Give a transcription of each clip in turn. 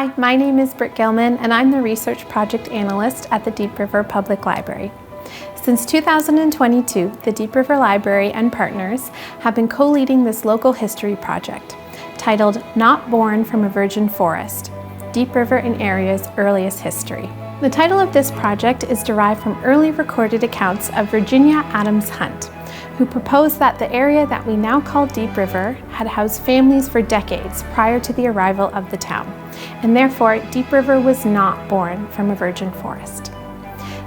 Hi, my name is Britt Gilman, and I'm the Research Project Analyst at the Deep River Public Library. Since 2022, the Deep River Library and partners have been co-leading this local history project titled Not Born from a Virgin Forest, Deep River and Area's Earliest History. The title of this project is derived from early recorded accounts of Virginia Adams Hunt, who proposed that the area that we now call Deep River had housed families for decades prior to the arrival of the town, and therefore Deep River was not born from a virgin forest.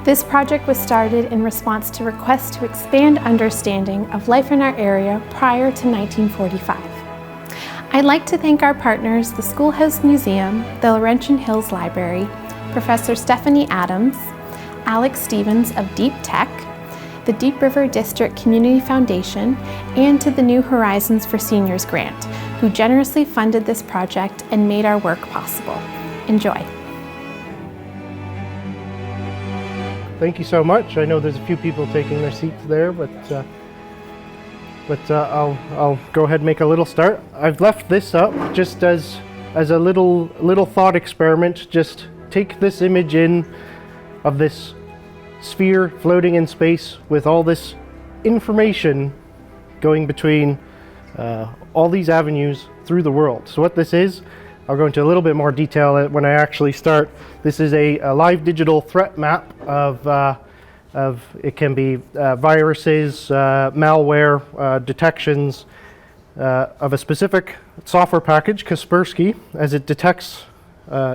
This project was started in response to requests to expand understanding of life in our area prior to 1945. I'd like to thank our partners, the Schoolhouse Museum, the Laurentian Hills Library, Professor Stephanie Adams, Alex Stevens of Deep Tech, the Deep River District Community Foundation, and to the New Horizons for Seniors grant, who generously funded this project and made our work possible. Enjoy. Thank you so much. I know there's a few people taking their seats there, but I'll go ahead and make a little start. I've left this up just as a little thought experiment. Just take this image in of this sphere floating in space with all this information going between all these avenues through the world. So what this is, I'll go into a little bit more detail when I actually start. This is a live digital threat map of it can be viruses, malware, detections of a specific software package, Kaspersky, as it detects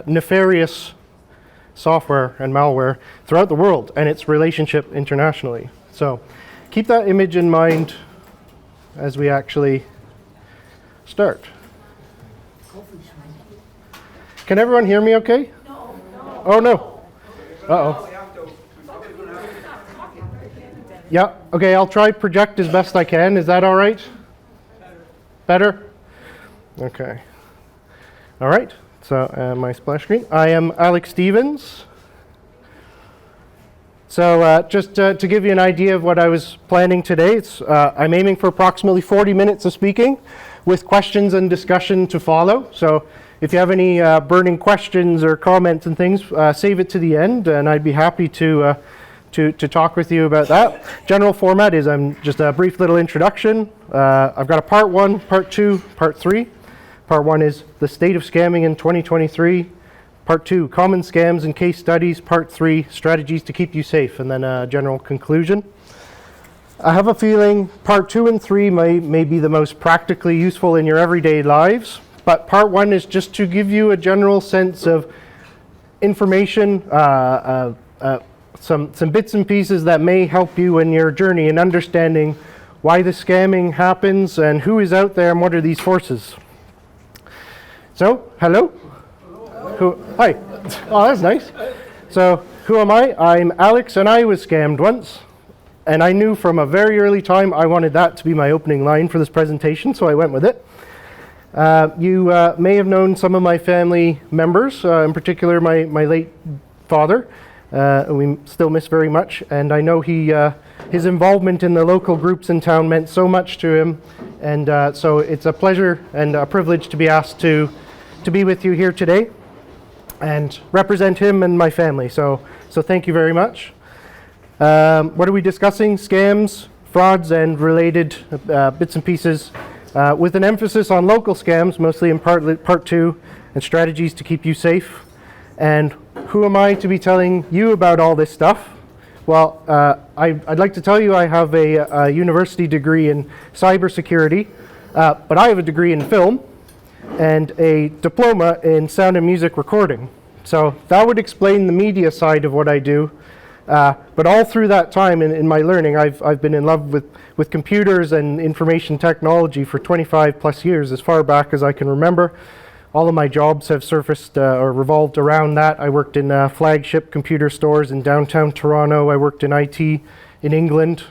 nefarious software and malware throughout the world and its relationship internationally. So keep that image in mind as we actually start. Can everyone hear me okay? No. Oh no. Uh-oh. Yeah, okay, I'll try project as best I can. Is that all right? Better? Okay. All right. So my splash screen. I am Alex Stevens. So just to give you an idea of what I was planning today, I'm aiming for approximately 40 minutes of speaking with questions and discussion to follow. So if you have any burning questions or comments and things, save it to the end, and I'd be happy to talk with you about that. General format is just a brief little introduction. I've got a part 1, part 2, part 3. Part 1 is the state of scamming in 2023. Part 2, common scams and case studies. Part 3, strategies to keep you safe, and then a general conclusion. I have a feeling part 2 and 3 may be the most practically useful in your everyday lives, but part 1 is just to give you a general sense of information, some bits and pieces that may help you in your journey in understanding why the scamming happens and who is out there and what are these forces. So, hello? Hi. Oh, that's nice. So, who am I? I'm Alex, and I was scammed once. And I knew from a very early time I wanted that to be my opening line for this presentation, so I went with it. You may have known some of my family members, in particular my late father. We still miss very much, and I know his involvement in the local groups in town meant so much to him, and so it's a pleasure and a privilege to be asked to be with you here today and represent him and my family. So thank you very much. What are we discussing? Scams, frauds, and related bits and pieces, with an emphasis on local scams, mostly in part 2, and strategies to keep you safe. And who am I to be telling you about all this stuff? Well, I'd like to tell you I have a university degree in cybersecurity, but I have a degree in film and a diploma in sound and music recording. So that would explain the media side of what I do. But all through that time in my learning, I've been in love with computers and information technology for 25 plus years, as far back as I can remember. All of my jobs have surfaced or revolved around that. I worked in flagship computer stores in downtown Toronto. I worked in IT in England.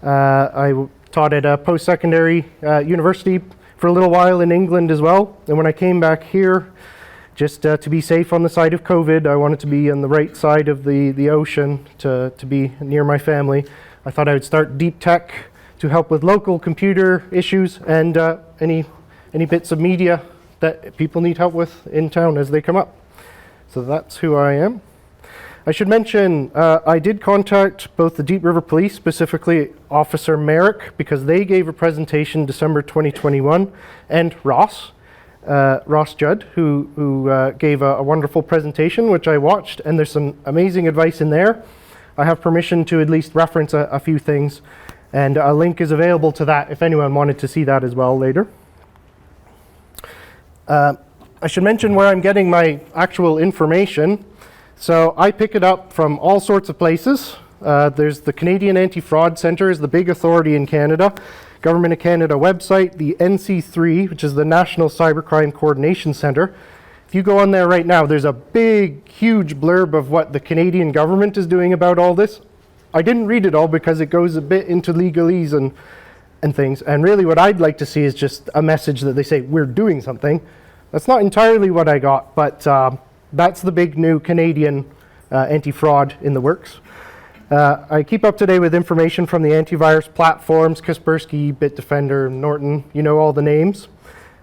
I taught at a post-secondary university for a little while in England as well. And when I came back here, just to be safe on the side of COVID, I wanted to be on the right side of the ocean to be near my family. I thought I would start Deep Tech to help with local computer issues and any bits of media that people need help with in town as they come up. So that's who I am. I should mention, I did contact both the Deep River Police, specifically Officer Merrick, because they gave a presentation December 2021, and Ross Judd, who gave a wonderful presentation, which I watched, and there's some amazing advice in there. I have permission to at least reference a few things, and a link is available to that if anyone wanted to see that as well later. I should mention where I'm getting my actual information. So I pick it up from all sorts of places. There's the Canadian Anti-Fraud Centre is the big authority in Canada. Government of Canada website, the NC3, which is the National Cybercrime Coordination Centre. If you go on there right now, there's a big, huge blurb of what the Canadian government is doing about all this. I didn't read it all because it goes a bit into legalese and things. And really what I'd like to see is just a message that they say, we're doing something. That's not entirely what I got, but that's the big new Canadian anti-fraud in the works. I keep up to date with information from the antivirus platforms, Kaspersky, Bitdefender, Norton, you know all the names.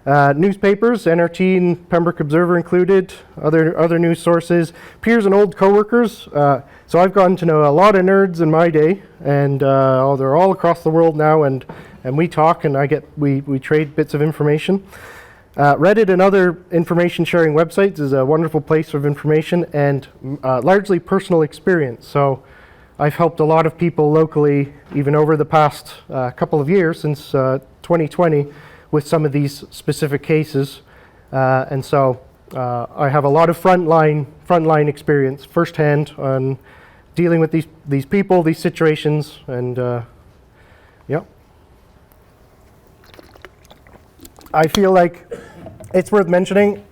Newspapers, NRT and Pembroke Observer included, other news sources, peers and old coworkers. So I've gotten to know a lot of nerds in my day, and they're all across the world now, and we talk, and we trade bits of information. Reddit and other information sharing websites is a wonderful place for information and largely personal experience. So I've helped a lot of people locally, even over the past couple of years, since 2020, with some of these specific cases. And so I have a lot of frontline experience firsthand on dealing with these people, these situations, and yeah. I feel like it's worth mentioning.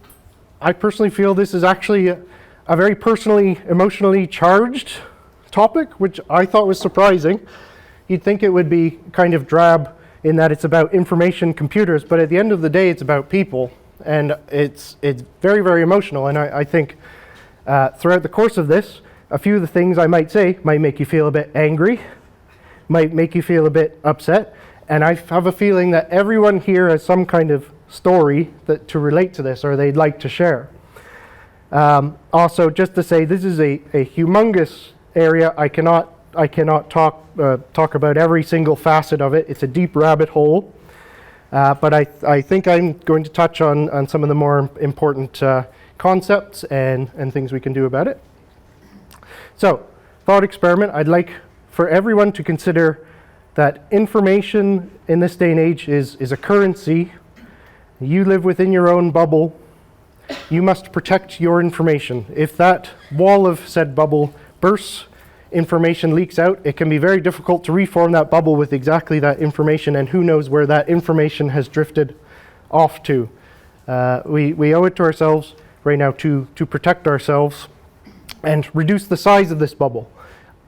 I personally feel this is actually a very personally, emotionally charged topic, which I thought was surprising. You'd think it would be kind of drab in that it's about information computers, but at the end of the day, it's about people, and it's very, very emotional. And I think throughout the course of this, a few of the things I might say might make you feel a bit angry, might make you feel a bit upset. And I have a feeling that everyone here has some kind of story to relate to this, or they'd like to share. Also, just to say, this is a humongous area. I cannot talk about every single facet of it. It's a deep rabbit hole. But I think I'm going to touch on some of the more important concepts and things we can do about it. So, thought experiment. I'd like for everyone to consider that information in this day and age is a currency. You live within your own bubble. You must protect your information. If that wall of said bubble bursts, information leaks out, it can be very difficult to reform that bubble with exactly that information, and who knows where that information has drifted off to. We owe it to ourselves right now to protect ourselves and reduce the size of this bubble.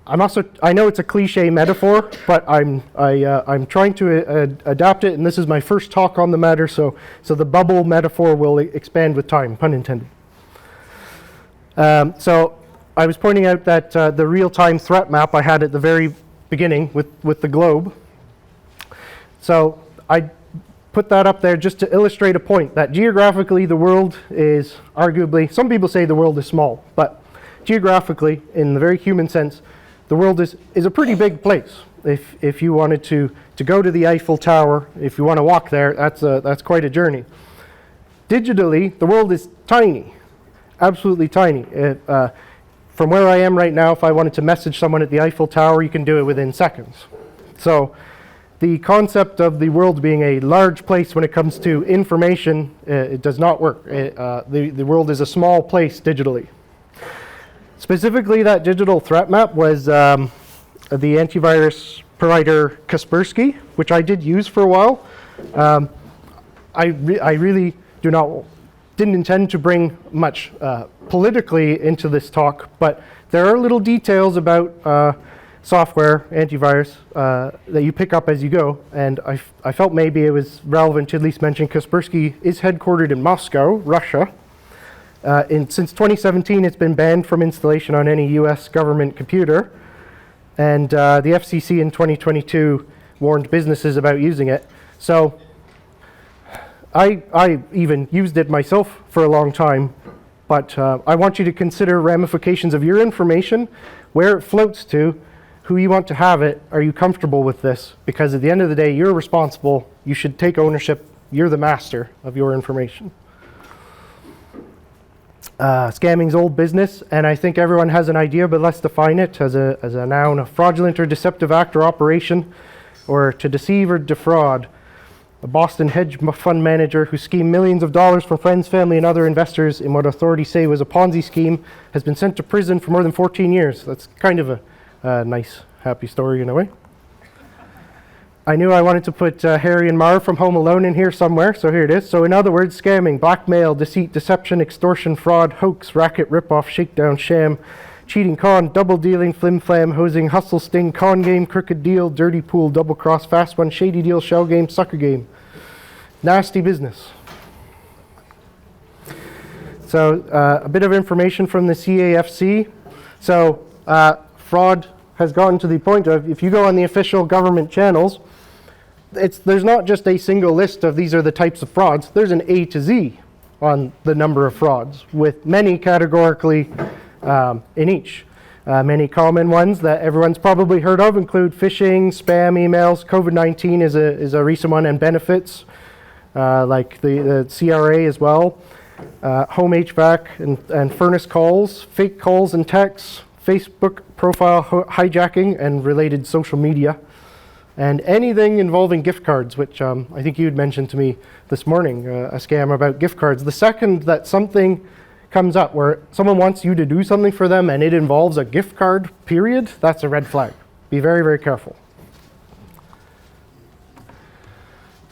I know it's a cliche metaphor, but I'm trying to adapt it, and this is my first talk on the matter, so the bubble metaphor will expand with time, pun intended. So I was pointing out that the real-time threat map I had at the very beginning with the globe. So I put that up there just to illustrate a point that geographically the world is arguably, some people say the world is small, but geographically, in the very human sense, the world is a pretty big place. If you wanted to go to the Eiffel Tower, if you want to walk there, that's quite a journey. Digitally, the world is tiny, absolutely tiny. From where I am right now, if I wanted to message someone at the Eiffel Tower, you can do it within seconds. So the concept of the world being a large place when it comes to information, it does not work. The world is a small place digitally. Specifically, that digital threat map was the antivirus provider Kaspersky, which I did use for a while. I really didn't intend to bring much politically into this talk, but there are little details about software, antivirus, that you pick up as you go, and I felt maybe it was relevant to at least mention Kaspersky is headquartered in Moscow, Russia. Since 2017, it's been banned from installation on any US government computer, and the FCC in 2022 warned businesses about using it. So I even used it myself for a long time, but I want you to consider ramifications of your information, where it floats to, who you want to have it. Are you comfortable with this? Because at the end of the day, you're responsible. You should take ownership. You're the master of your information. Scamming's old business, and I think everyone has an idea, but let's define it as a noun: a fraudulent or deceptive act or operation, or to deceive or defraud. A Boston hedge fund manager who schemed millions of dollars from friends, family, and other investors in what authorities say was a Ponzi scheme has been sent to prison for more than 14 years. That's kind of a nice, happy story in a way. I knew I wanted to put Harry and Marv from Home Alone in here somewhere, so here it is. So in other words, scamming: blackmail, deceit, deception, extortion, fraud, hoax, racket, ripoff, shakedown, sham, cheating, con, double dealing, flim flam, hosing, hustle, sting, con game, crooked deal, dirty pool, double cross, fast one, shady deal, shell game, sucker game. Nasty business. So a bit of information from the CAFC. So fraud has gotten to the point of, if you go on the official government channels, there's not just a single list of these are the types of frauds. There's an A to Z on the number of frauds, with many categorically in each. Many common ones that everyone's probably heard of include phishing, spam emails. COVID-19 is a recent one, and benefits like the CRA as well. Home HVAC and furnace calls, fake calls and texts, Facebook profile hijacking and related social media, and anything involving gift cards, which I think you had mentioned to me this morning, a scam about gift cards. The second that something comes up where someone wants you to do something for them and it involves a gift card, period, that's a red flag. Be very, very careful.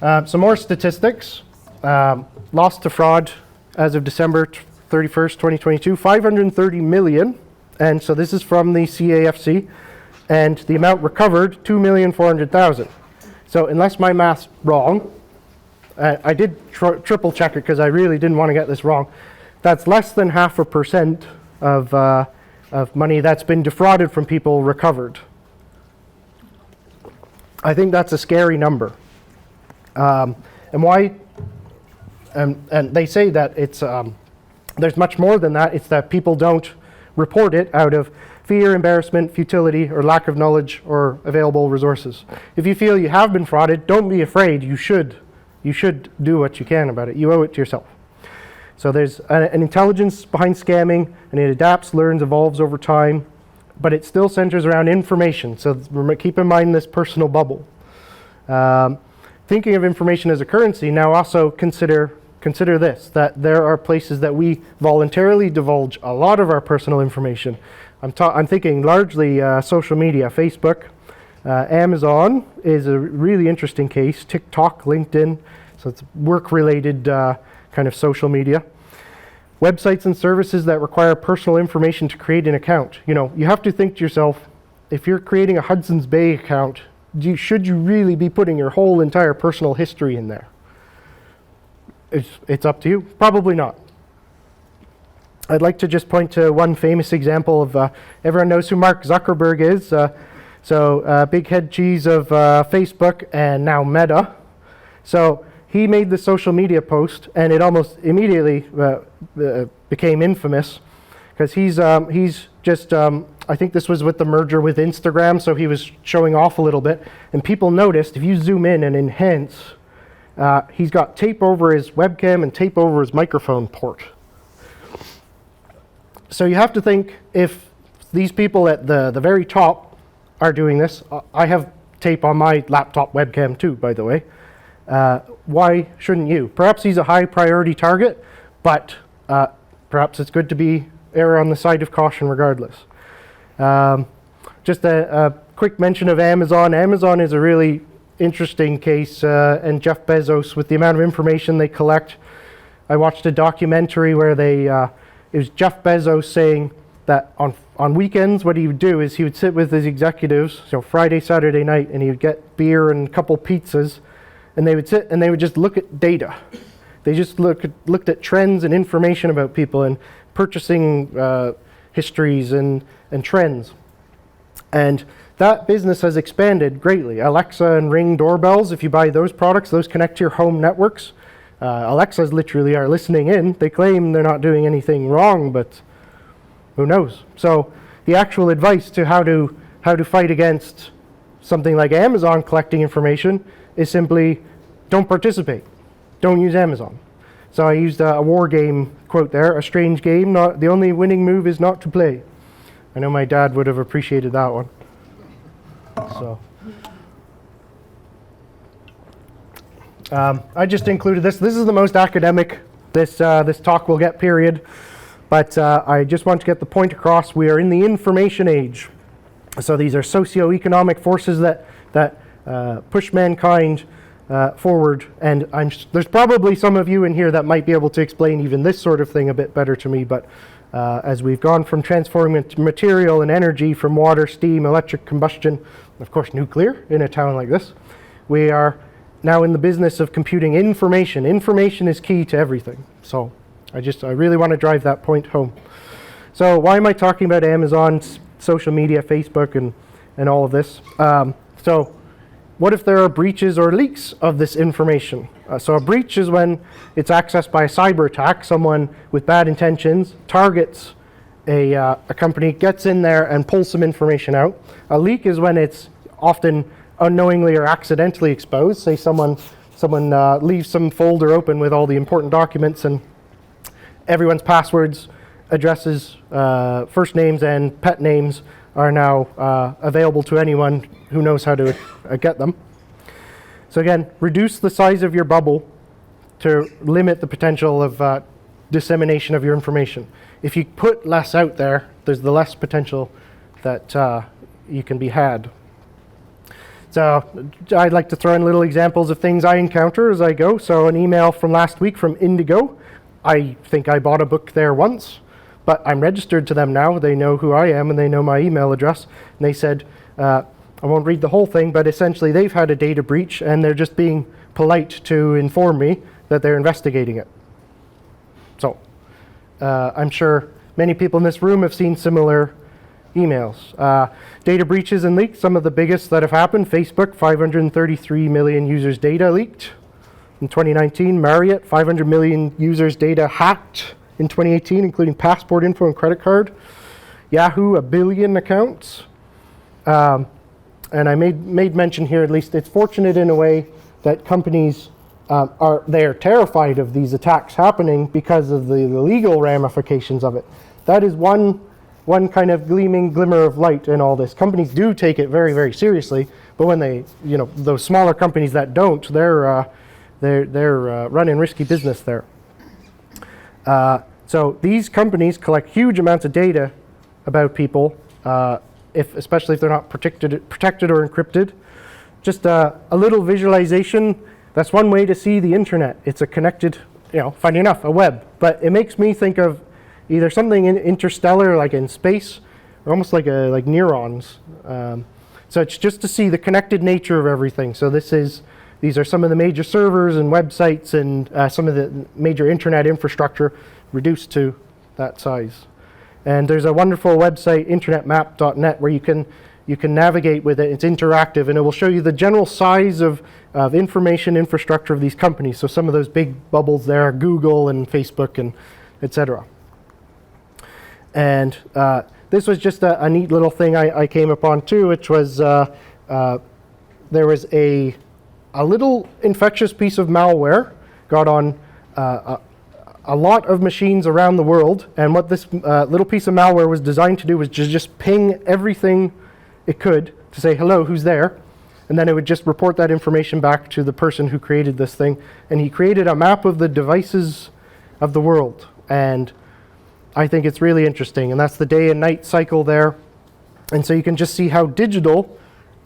Some more statistics. Lost to fraud as of December 31st, 2022, 530 million. And so this is from the CAFC. And the amount recovered, 2,400,000. So unless my math's wrong, I did triple check it because I really didn't want to get this wrong. That's less than 0.5% of money that's been defrauded from people recovered. I think that's a scary number. And why? And they say that it's there's much more than that. It's that people don't report it out of fear, embarrassment, futility, or lack of knowledge or available resources. If you feel you have been frauded, don't be afraid. You should do what you can about it. You owe it to yourself. So there's an intelligence behind scamming, and it adapts, learns, evolves over time, but it still centers around information. So keep in mind this personal bubble. Thinking of information as a currency, now also consider this, that there are places that we voluntarily divulge a lot of our personal information. I'm thinking largely social media, Facebook. Amazon is a really interesting case, TikTok, LinkedIn, so it's work-related kind of social media. Websites and services that require personal information to create an account. You know, you have to think to yourself, if you're creating a Hudson's Bay account, should you really be putting your whole entire personal history in there? It's up to you. Probably not. I'd like to just point to one famous example of, everyone knows who Mark Zuckerberg is. Big head cheese of Facebook and now Meta. So he made the social media post, and it almost immediately became infamous because he's just, I think this was with the merger with Instagram, so he was showing off a little bit, and people noticed, if you zoom in and enhance, he's got tape over his webcam and tape over his microphone port. So you have to think, if these people at the very top are doing this, I have tape on my laptop webcam too, by the way. Why shouldn't you? Perhaps he's a high priority target, but perhaps it's good to err on the side of caution regardless. Just a quick mention of Amazon. Amazon is a really interesting case, and Jeff Bezos, with the amount of information they collect. I watched a documentary where it was Jeff Bezos saying that on weekends, what he would do is he would sit with his executives, so Friday, Saturday night, and he would get beer and a couple pizzas, and they would sit and they would just look at data. They just looked at trends and information about people and purchasing histories and trends. And that business has expanded greatly. Alexa and Ring doorbells, if you buy those products, those connect to your home networks. Alexas literally are listening in. They claim they're not doing anything wrong, but who knows? So the actual advice to how to fight against something like Amazon collecting information is simply don't participate. Don't use Amazon. So I used a war game quote there, a strange game, the only winning move is not to play. I know my dad would have appreciated that one. So I just included this. This is the most academic this talk will get, period. But I just want to get the point across. We are in the information age. So these are socio-economic forces that push mankind forward. And there's probably some of you in here that might be able to explain even this sort of thing a bit better to me. But as we've gone from transforming material and energy from water, steam, electric combustion, of course nuclear in a town like this, we are now in the business of computing information. Information is key to everything. So I really want to drive that point home. So why am I talking about Amazon, social media, Facebook, and all of this? So what if there are breaches or leaks of this information? So a breach is when it's accessed by a cyber attack. Someone with bad intentions targets a company, gets in there and pulls some information out. A leak is when it's often unknowingly or accidentally exposed. Say someone leaves some folder open with all the important documents and everyone's passwords, addresses, first names, and pet names are now available to anyone who knows how to get them. So again, reduce the size of your bubble to limit the potential of dissemination of your information. If you put less out there, there's the less potential that you can be had. So I'd like to throw in little examples of things I encounter as I go. So an email from last week from Indigo. I think I bought a book there once, but I'm registered to them now. They know who I am and they know my email address. And they said, I won't read the whole thing, but essentially they've had a data breach and they're just being polite to inform me that they're investigating it. So I'm sure many people in this room have seen similar emails. Data breaches and leaks, some of the biggest that have happened. Facebook, 533 million users' data leaked in 2019. Marriott, 500 million users' data hacked in 2018, including passport info and credit card. Yahoo, 1 billion accounts. And I made mention here, at least it's fortunate in a way that companies they're terrified of these attacks happening because of the legal ramifications of it. That is one kind of glimmer of light in all this. Companies do take it very, very seriously, but when those smaller companies that don't, they're running risky business there. So these companies collect huge amounts of data about people, especially if they're not protected or encrypted. Just a little visualization. That's one way to see the internet. It's a connected, funny enough, a web. But it makes me think of either something interstellar, like in space, or almost like neurons. So it's just to see the connected nature of everything. So these are some of the major servers and websites and some of the major internet infrastructure reduced to that size. And there's a wonderful website, internetmap.net, where you can navigate with it. It's interactive, and it will show you the general size of information infrastructure of these companies. So some of those big bubbles there are Google and Facebook and etc. And this was just a neat little thing I came upon too, which was there was a little infectious piece of malware got on a lot of machines around the world, and what this little piece of malware was designed to do was just ping everything it could to say, hello, who's there? And then it would just report that information back to the person who created this thing. And he created a map of the devices of the world. And I think it's really interesting. And that's the day and night cycle there. And so you can just see how digital,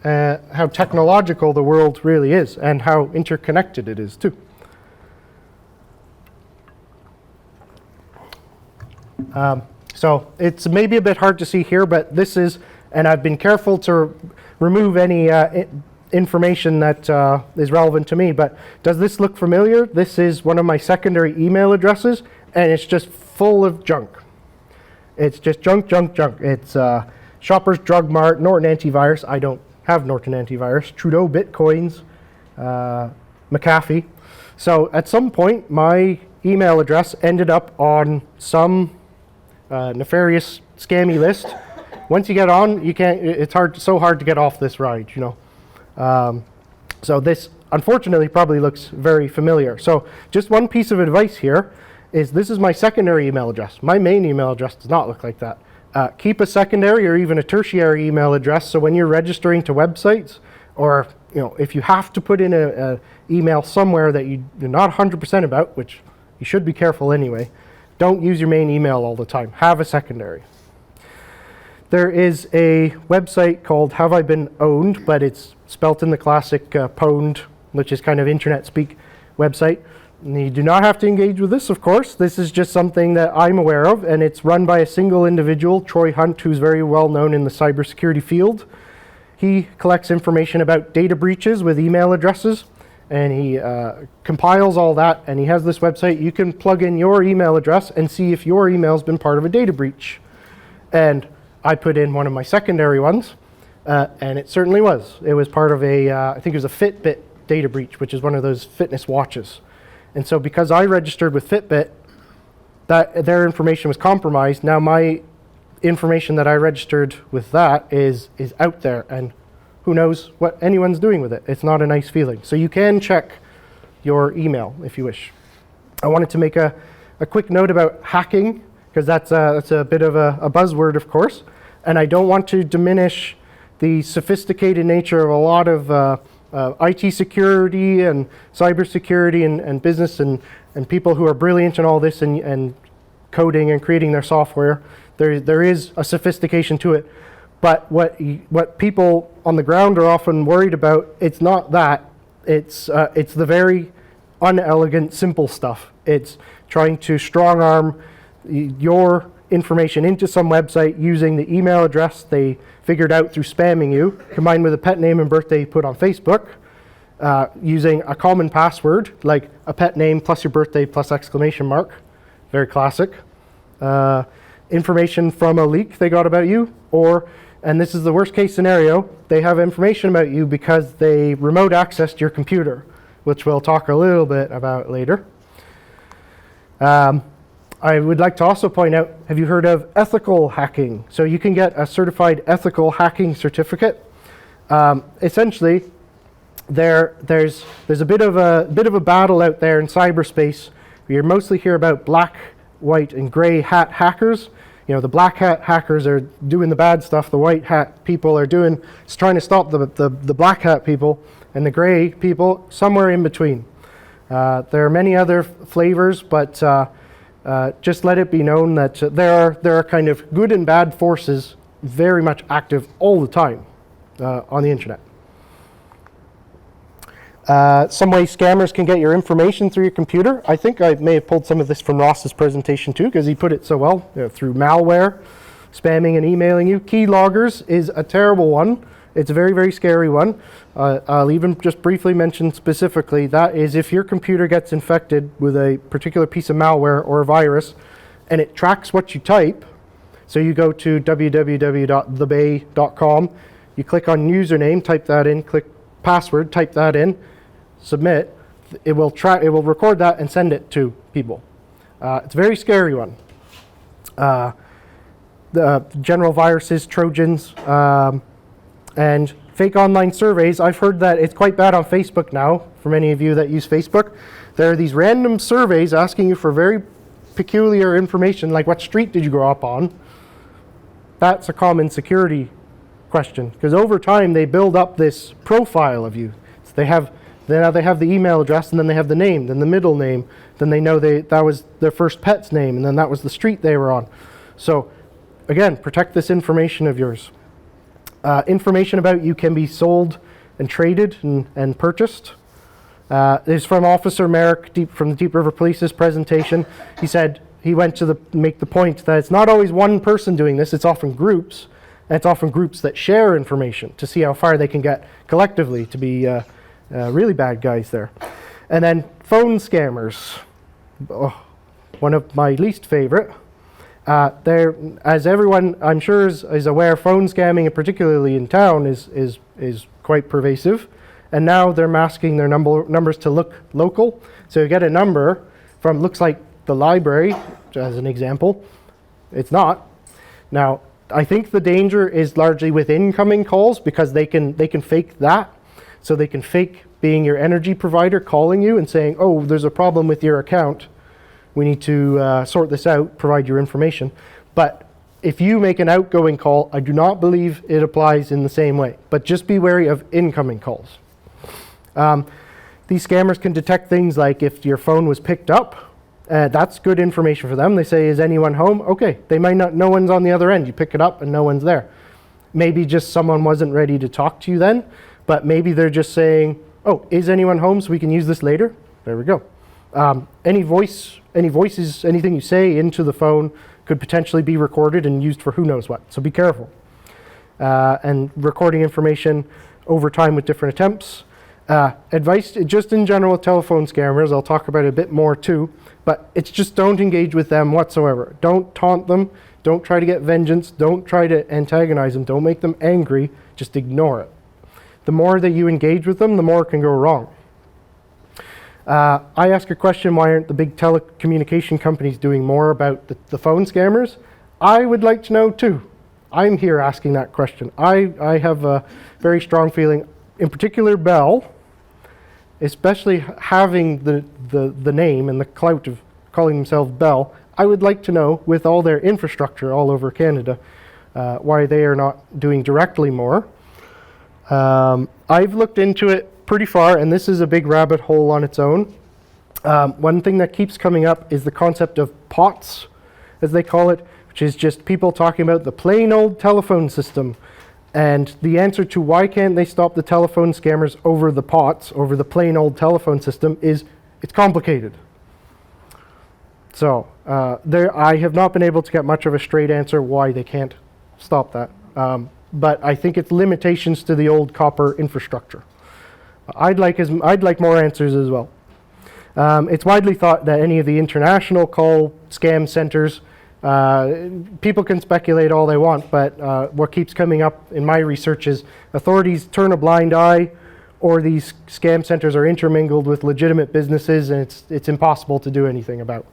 how technological the world really is, and how interconnected it is too. So it's maybe a bit hard to see here, but this is, and I've been careful to remove any information that is relevant to me, but does this look familiar? This is one of my secondary email addresses, and it's just full of junk. It's just junk. It's Shoppers Drug Mart, Norton Antivirus. I don't have Norton Antivirus. Trudeau Bitcoins, McAfee. So at some point, my email address ended up on some nefarious scammy list. Once you get on, you can't. It's so hard to get off this ride, you know. So this, unfortunately, probably looks very familiar. So just one piece of advice here is this is my secondary email address. My main email address does not look like that. Keep a secondary or even a tertiary email address, so when you're registering to websites, or if you have to put in a email somewhere that you're not 100% about, which you should be careful anyway, don't use your main email all the time. Have a secondary. There is a website called Have I Been Owned, but it's spelt in the classic pwned, which is kind of internet speak website. And you do not have to engage with this, of course. This is just something that I'm aware of, and it's run by a single individual, Troy Hunt, who's very well known in the cybersecurity field. He collects information about data breaches with email addresses, and he compiles all that, and he has this website. You can plug in your email address and see if your email's been part of a data breach. And I put in one of my secondary ones, and it certainly was. It was part of I think it was a Fitbit data breach, which is one of those fitness watches. And so because I registered with Fitbit, their information was compromised. Now my information that I registered with that is out there, and who knows what anyone's doing with it. It's not a nice feeling. So you can check your email if you wish. I wanted to make a quick note about hacking, because that's a bit of a buzzword, of course, and I don't want to diminish the sophisticated nature of a lot of IT security and cybersecurity and business and people who are brilliant in all this and coding and creating their software. There is a sophistication to it, but what people on the ground are often worried about, it's not that. It's the very unelegant, simple stuff. It's trying to strong arm your information into some website using the email address they figured out through spamming you, combined with a pet name and birthday you put on Facebook, using a common password like a pet name plus your birthday plus exclamation mark, very classic. Information from a leak they got about you, and this is the worst case scenario, they have information about you because they remote accessed your computer, which we'll talk a little bit about later. I would like to also point out, have you heard of ethical hacking? So you can get a certified ethical hacking certificate. Essentially, there's a bit of a battle out there in cyberspace. You mostly hear about black, white, and gray hat hackers. The black hat hackers are doing the bad stuff. The white hat people are trying to stop the black hat people, and the gray people somewhere in between. There are many other flavors, but just let it be known that there are kind of good and bad forces very much active all the time on the internet. Some way scammers can get your information through your computer. I think I may have pulled some of this from Ross's presentation too, because he put it so well, through malware, spamming and emailing you. Keyloggers is a terrible one. It's a very, very scary one. I'll even just briefly mention specifically, that is if your computer gets infected with a particular piece of malware or a virus, and it tracks what you type. So you go to www.thebay.com, you click on username, type that in, click password, type that in, submit. It will record that and send it to people. It's a very scary one. The general viruses, Trojans, and fake online surveys. I've heard that it's quite bad on Facebook now, for many of you that use Facebook. There are these random surveys asking you for very peculiar information, like what street did you grow up on? That's a common security question, because over time they build up this profile of you. So they have the email address, and then they have the name, then the middle name, then they know that was their first pet's name, and then that was the street they were on. So again, protect this information of yours. Information about you can be sold and traded and purchased. This is from Officer Merrick from the Deep River Police's presentation. He said he went to make the point that it's not always one person doing this, it's often groups, and it's often groups that share information to see how far they can get collectively to be really bad guys there. And then phone scammers, one of my least favorite. As everyone I'm sure is aware, phone scamming, and particularly in town, is quite pervasive. and now they're masking their numbers to look local. So you get a number from, looks like the library, as an example. It's not. Now, I think the danger is largely with incoming calls, because they can fake that. So they can fake being your energy provider calling you and saying, oh, there's a problem with your account. We need to sort this out, provide your information. But if you make an outgoing call, I do not believe it applies in the same way. But just be wary of incoming calls. These scammers can detect things like if your phone was picked up. That's good information for them. They say, is anyone home? Okay, they might not, no one's on the other end. You pick it up and no one's there. Maybe just someone wasn't ready to talk to you then, but maybe they're just saying, oh, is anyone home so we can use this later? There we go. Any voices, anything you say into the phone could potentially be recorded and used for who knows what. So be careful. And recording information over time with different attempts. Advice, just in general with telephone scammers, I'll talk about it a bit more too, but it's just don't engage with them whatsoever. Don't taunt them. Don't try to get vengeance. Don't try to antagonize them. Don't make them angry. Just ignore it. The more that you engage with them, the more it can go wrong. I ask a question, why aren't the big telecommunication companies doing more about the phone scammers? I would like to know too. I'm here asking that question. I have a very strong feeling, in particular Bell, especially having the name and the clout of calling themselves Bell, I would like to know, with all their infrastructure all over Canada, why they are not doing directly more. I've looked into it pretty far, and this is a big rabbit hole on its own. One thing that keeps coming up is the concept of POTS, as they call it, which is just people talking about the plain old telephone system. And the answer to why can't they stop the telephone scammers over the POTS, over the plain old telephone system, is it's complicated. So I have not been able to get much of a straight answer why they can't stop that. But I think it's limitations to the old copper infrastructure. I'd like more answers as well. It's widely thought that any of the international call scam centers, people can speculate all they want, but what keeps coming up in my research is authorities turn a blind eye, or these scam centers are intermingled with legitimate businesses, and it's impossible to do anything about.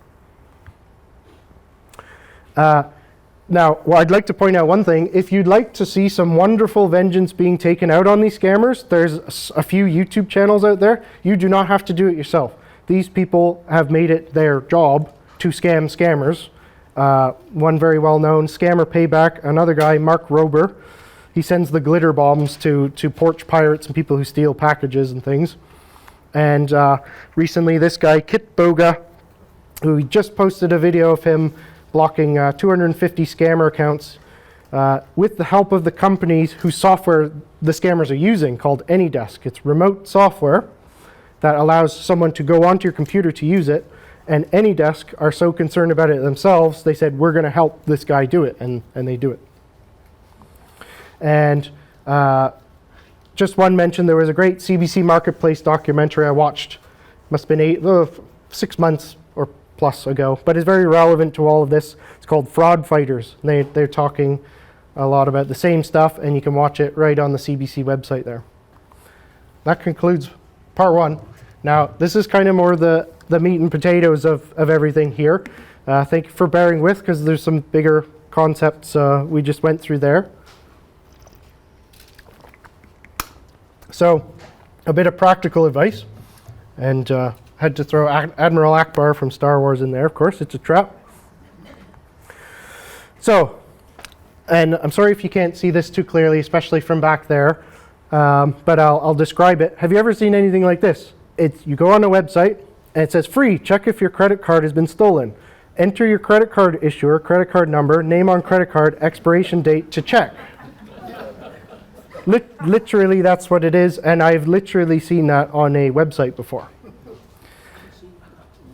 Now, I'd like to point out one thing. If you'd like to see some wonderful vengeance being taken out on these scammers, there's a few YouTube channels out there. You do not have to do it yourself. These people have made it their job to scam scammers. One very well-known, Scammer Payback, another guy, Mark Rober. He sends the glitter bombs to porch pirates and people who steal packages and things. And recently, this guy, Kit Boga, who just posted a video of him blocking 250 scammer accounts with the help of the companies whose software the scammers are using, called AnyDesk. It's remote software that allows someone to go onto your computer to use it, and AnyDesk are so concerned about it themselves, they said, we're going to help this guy do it, and they do it. And just one mention, there was a great CBC Marketplace documentary I watched, must have been 6 months or plus ago, but it's very relevant to all of this. It's called Fraud Fighters. They're talking a lot about the same stuff, and you can watch it right on the CBC website there. That concludes part one. Now, this is kind of more the meat and potatoes of everything here. Thank you for bearing with, because there's some bigger concepts we just went through there. So, a bit of practical advice, and had to throw Admiral Akbar from Star Wars in there, of course, it's a trap. So, and I'm sorry if you can't see this too clearly, especially from back there, but I'll describe it. Have you ever seen anything like this? You go on a website, and it says free, check if your credit card has been stolen. Enter your credit card issuer, credit card number, name on credit card, expiration date to check. Literally, that's what it is, and I've literally seen that on a website before.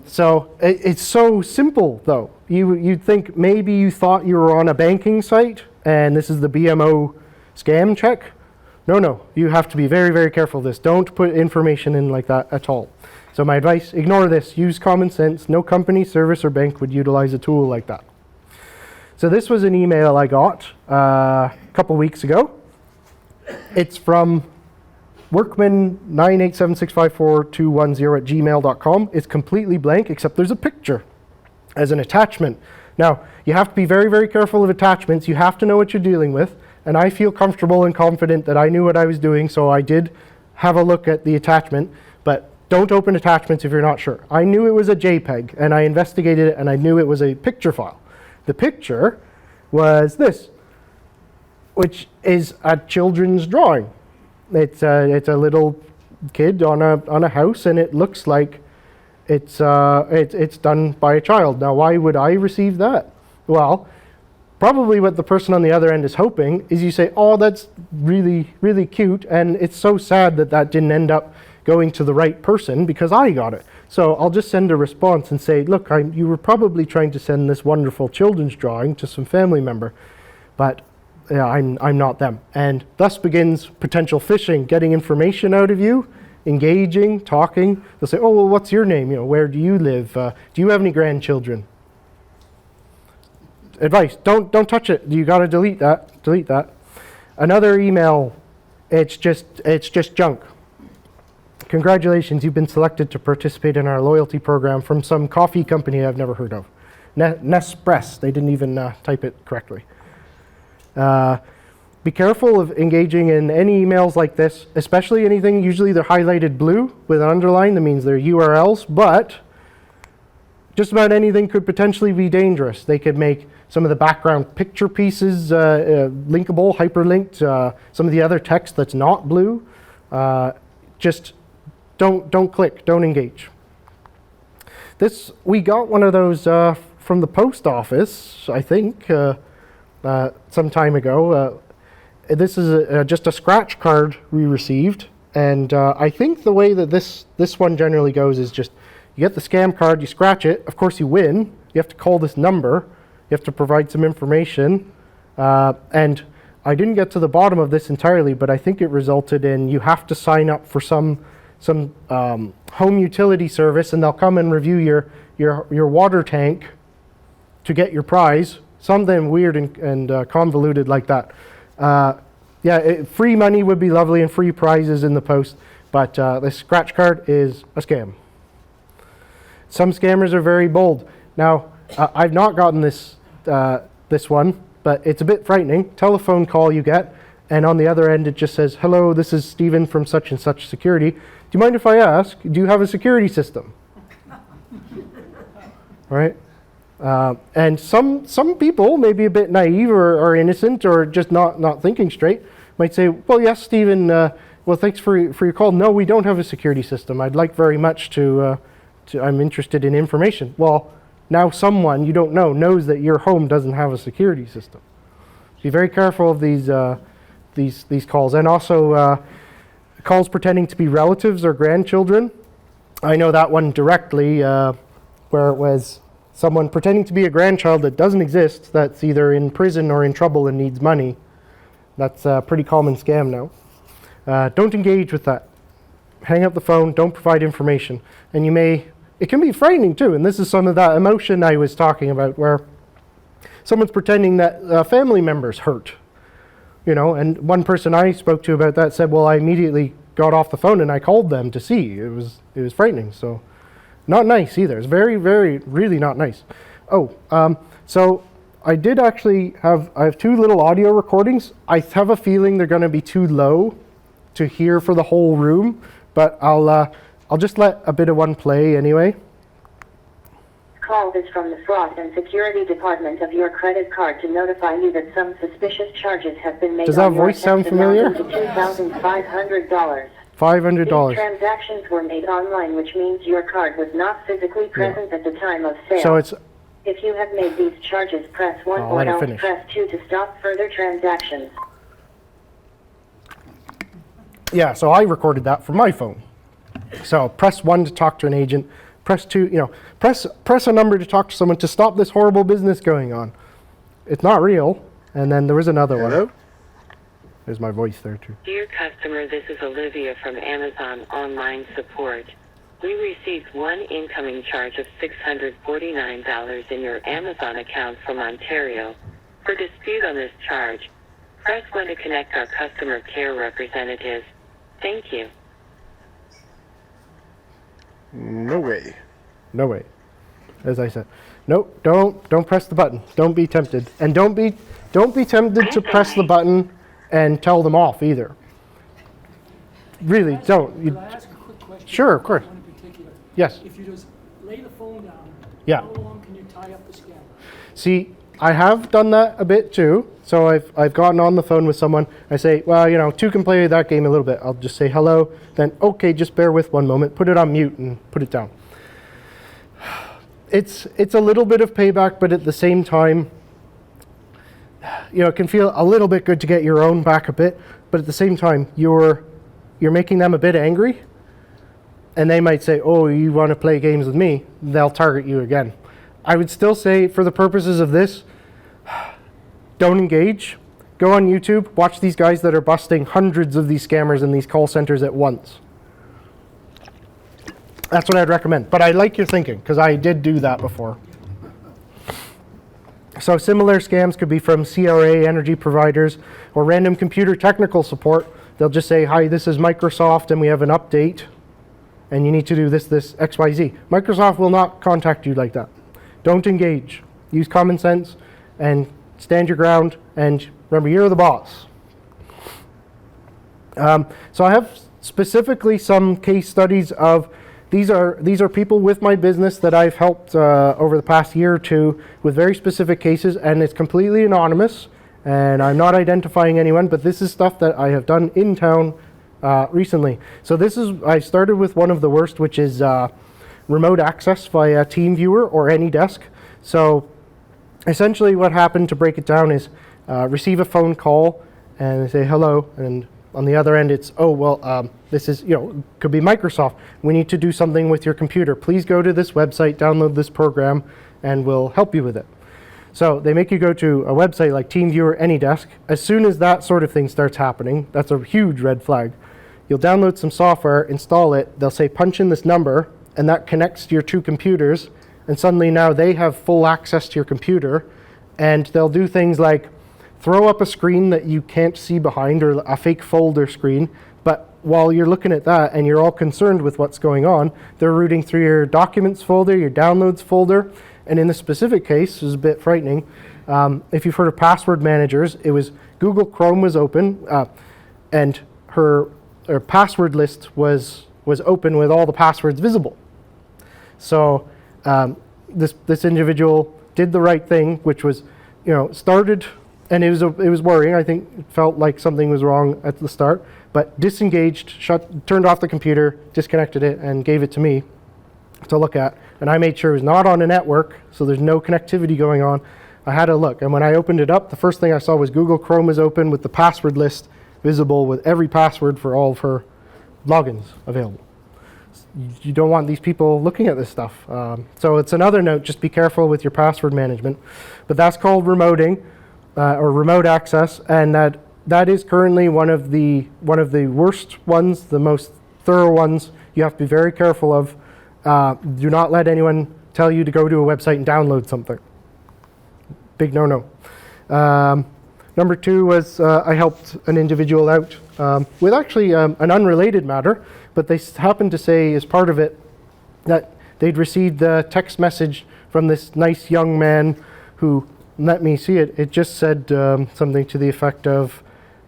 So it's so simple, though. You'd think maybe you thought you were on a banking site, and this is the BMO scam check. No, you have to be very, very careful of this. Don't put information in like that at all. So my advice, ignore this. Use common sense. No company, service, or bank would utilize a tool like that. So this was an email I got a couple weeks ago. It's from workman987654210 at gmail.com. It's completely blank, except there's a picture as an attachment. Now, you have to be very, very careful of attachments. You have to know what you're dealing with. And I feel comfortable and confident that I knew what I was doing, so I did have a look at the attachment. But don't open attachments if you're not sure. I knew it was a JPEG, and I investigated it, and I knew it was a picture file. The picture was this, which is a children's drawing. It's a little kid on a house, and it looks like it's done by a child. Now, why would I receive that? Well, probably what the person on the other end is hoping is you say, oh, that's really, really cute, and it's so sad that that didn't end up going to the right person because I got it. So I'll just send a response and say, look, you were probably trying to send this wonderful children's drawing to some family member, but yeah, I'm not them. And thus begins potential phishing, getting information out of you, engaging, talking. They'll say, oh, well, what's your name? Where do you live? Do you have any grandchildren? Advice, don't touch it. You got to delete that. Delete that. Another email, it's just junk. Congratulations, you've been selected to participate in our loyalty program from some coffee company I've never heard of. Nespresso, they didn't even type it correctly. Be careful of engaging in any emails like this, especially anything, usually they're highlighted blue with an underline, that means they're URLs, but just about anything could potentially be dangerous. They could make some of the background picture pieces linkable, hyperlinked, some of the other text that's not blue. Just don't click, don't engage. We got one of those from the post office, I think, some time ago. This is just a scratch card we received, and I think the way that this one generally goes is just you get the scam card, you scratch it, of course you win, you have to call this number, you have to provide some information, and I didn't get to the bottom of this entirely, but I think it resulted in you have to sign up for some home utility service, and they'll come and review your water tank to get your prize. Something weird and convoluted like that. Free money would be lovely and free prizes in the post, but this scratch card is a scam. Some scammers are very bold. Now, I've not gotten this one, but it's a bit frightening. Telephone call you get, and on the other end it just says, hello, this is Stephen from such and such security. Do you mind if I ask, do you have a security system? Right? And some people, maybe a bit naive or innocent or just not thinking straight, might say, well, yes, Stephen, well, thanks for your call. No, we don't have a security system. I'd like very much I'm interested in information. Well, now someone you don't know knows that your home doesn't have a security system. Be very careful of these calls. And also calls pretending to be relatives or grandchildren. I know that one directly where it was someone pretending to be a grandchild that doesn't exist, that's either in prison or in trouble and needs money. That's a pretty common scam now. Don't engage with that. Hang up the phone, don't provide information. And it can be frightening too, and this is some of that emotion I was talking about where someone's pretending that family members hurt. And one person I spoke to about that said, well, I immediately got off the phone and I called them to see. It was frightening, so not nice either. It's very, very, really not nice. So I did actually I have two little audio recordings. I have a feeling they're going to be too low to hear for the whole room, but I'll just let a bit of one play anyway. Call is from the Fraud and Security Department of your credit card to notify you that some suspicious charges have been made. Does that voice sound familiar? $2,500. $500. These transactions were made online, which means your card was not physically present at the time of sale. So it's. If you have made these charges, press 1 or else press 2 to stop further transactions. Yeah, so I recorded that from my phone. So press 1 to talk to an agent. Press 2, press a number to talk to someone to stop this horrible business going on. It's not real. And then there was another one. There's my voice there too. Dear customer, this is Olivia from Amazon Online Support. We received one incoming charge of $649 in your Amazon account from Ontario. For dispute on this charge, press 1 to connect our customer care representative. Thank you. No way. No way. As I said. Nope, don't press the button. Don't be tempted. And don't be tempted to press the button and tell them off either. Really, don't. Could I ask a quick question? Sure, of course. One in particular. Yes. If you just lay the phone down, Yeah. how long can you tie up the scammer? See, I have done that a bit too. So I've gotten on the phone with someone. I say, well, you know, two can play that game a little bit. I'll just say hello. Then, okay, just bear with one moment. Put it on mute and put it down. It's a little bit of payback, but at the same time, you know, it can feel a little bit good to get your own back a bit. But at the same time, you're making them a bit angry. And they might say, oh, you want to play games with me? They'll target you again. I would still say, for the purposes of this, don't engage. Go on YouTube, watch these guys that are busting hundreds of these scammers in these call centers at once. That's what I'd recommend. But I like your thinking, because I did do that before. So similar scams could be from CRA, energy providers, or random computer technical support. They'll just say, hi, this is Microsoft, and we have an update, and you need to do this, XYZ. Microsoft will not contact you like that. Don't engage. Use common sense and stand your ground, and remember, you're the boss. So I have specifically some case studies of these are people with my business that I've helped over the past year or two with very specific cases, and it's completely anonymous, and I'm not identifying anyone, but this is stuff that I have done in town recently. So I started with one of the worst, which is remote access via TeamViewer or AnyDesk. So essentially what happened, to break it down, is receive a phone call and they say hello, and on the other end it's, oh, well, this is, could be Microsoft. We need to do something with your computer. Please go to this website, download this program, and we'll help you with it. So they make you go to a website like TeamViewer, AnyDesk. As soon as that sort of thing starts happening, that's a huge red flag. You'll download some software, install it, they'll say punch in this number, and that connects to your two computers, and suddenly now they have full access to your computer, and they'll do things like throw up a screen that you can't see behind, or a fake folder screen, but while you're looking at that and you're all concerned with what's going on, they're rooting through your documents folder, your downloads folder, and in this specific case, this is a bit frightening, if you've heard of password managers, it was Google Chrome was open, and her password list was open with all the passwords visible. So this individual did the right thing, which was, started, and it was worrying. I think it felt like something was wrong at the start, but disengaged, turned off the computer, disconnected it, and gave it to me to look at. And I made sure it was not on a network, so there's no connectivity going on. I had a look, and when I opened it up, the first thing I saw was Google Chrome was open with the password list visible with every password for all of her logins available. You don't want these people looking at this stuff. So it's another note, just be careful with your password management. But that's called remoting, or remote access, and that is currently one of the worst ones, the most thorough ones you have to be very careful of. Do not let anyone tell you to go to a website and download something. Big no-no. Number two was I helped an individual out with actually an unrelated matter, but they happened to say as part of it that they'd received a text message from this nice young man who, let me see it, it just said something to the effect of,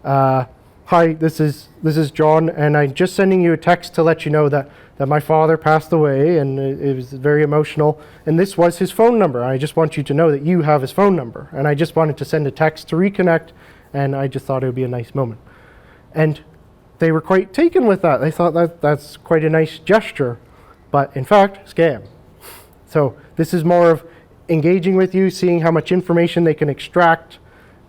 hi, this is John, and I'm just sending you a text to let you know that my father passed away, and it was very emotional, and this was his phone number. I just want you to know that you have his phone number, and I just wanted to send a text to reconnect, and I just thought it would be a nice moment. And they were quite taken with that. They thought that's quite a nice gesture, but in fact, scam. So this is more of engaging with you, seeing how much information they can extract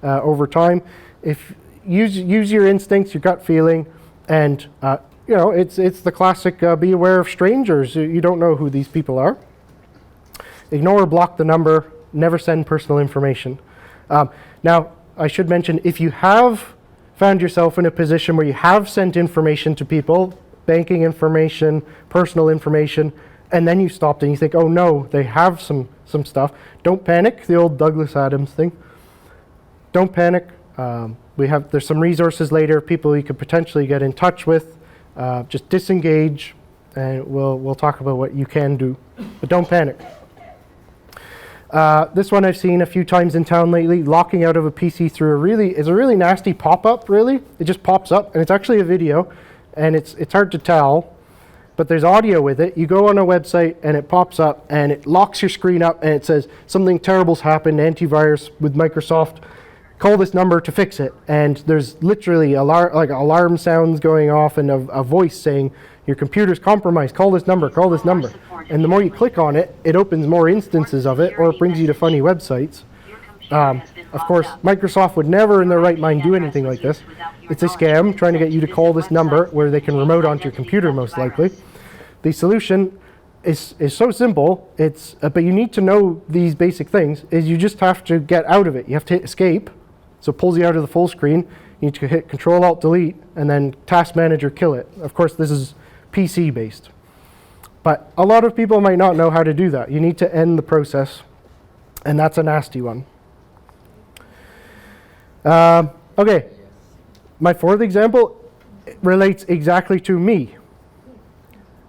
over time. If use your instincts, your gut feeling, and it's the classic be aware of strangers. You don't know who these people are. Ignore or block the number. Never send personal information. Now, I should mention, if you have found yourself in a position where you have sent information to people, banking information, personal information, and then you stopped and you think, oh no, they have some stuff, don't panic. The old Douglas Adams thing. Don't panic. There's some resources later, people you could potentially get in touch with Just disengage, and we'll talk about what you can do. But don't panic. This one I've seen a few times in town lately, locking out of a PC through is a really nasty pop-up, really. It just pops up, and it's actually a video, and it's hard to tell, but there's audio with it. You go on a website, and it pops up, and it locks your screen up, and it says, something terrible's happened, antivirus with Microsoft, call this number to fix it. And there's literally alarm sounds going off, and a voice saying, your computer's compromised, call this number, call this number. And the more you click on it, it opens more instances of it, or it brings you to funny websites. Of course, Microsoft would never in their right mind do anything like this. It's a scam trying to get you to call this number where they can remote onto your computer most likely. The solution is so simple, but you need to know these basic things, is you just have to get out of it. You have to hit escape, so it pulls you out of the full screen. You need to hit Control-Alt-Delete, and then Task Manager kill it. Of course, this is PC based. But a lot of people might not know how to do that. You need to end the process, and that's a nasty one. Okay, my fourth example relates exactly to me.